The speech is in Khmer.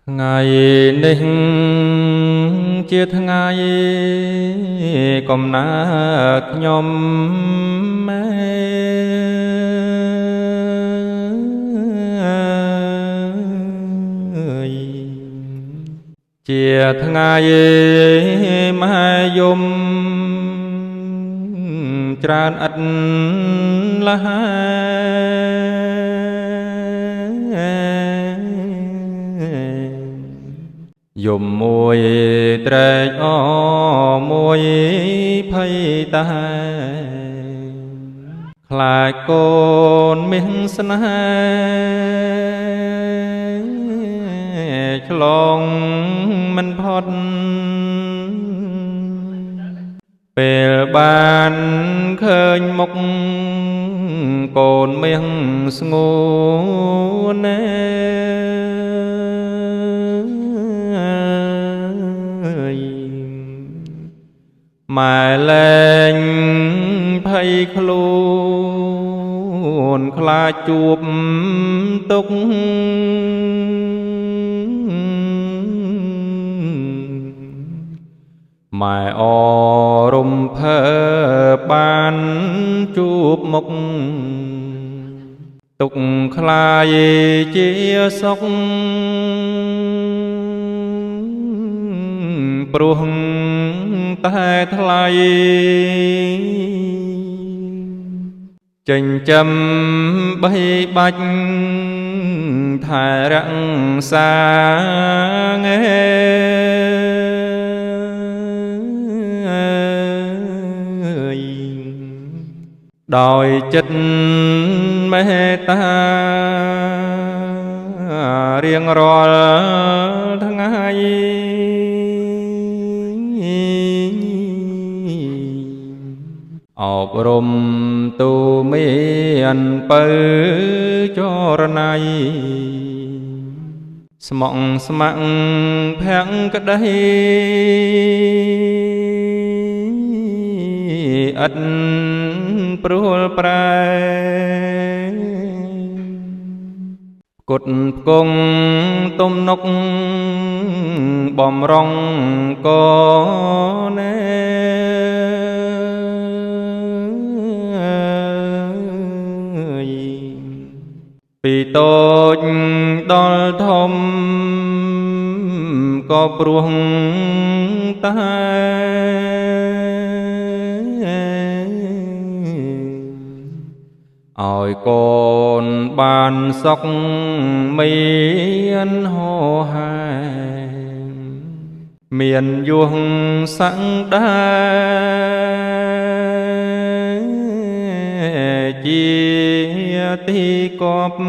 ថ្ងៃនេះជាថ្ងៃកំណើតខ្ញុំជាថ្ងៃមហាយមច្រើនឥតលះយមមួយត្រេកអរមួយភ័យតាខ្លាចកូនមានស្នេហ៍ឆ្លងមិនផុតពេលបានឃើញមុខកូនមាសស្ងួនម៉ែលែងភ័យខ្លួនខ្លាចជួបទុក្ខម៉ែអរំភើបបានជួបមុខទុក្ខខ្លាយជាសុខព្រោះតែថ្លៃចិញ្ចឹមបីបាច់ថែរក្សាដោយចិត្តមេត្តារៀងរាល់ថ្ងៃអប់រំទូមានបើចរណៃស្មក់ស្មាក់ភក្តីឥតព្រួលប្រែគុតផ្គង់ទំនុកបំរុងកណែពីតូចដល់ធំក៏ព្រោះតែឲ្យកូនបានសុខមានហោហាមានយុះសង្ដាជាទីគប់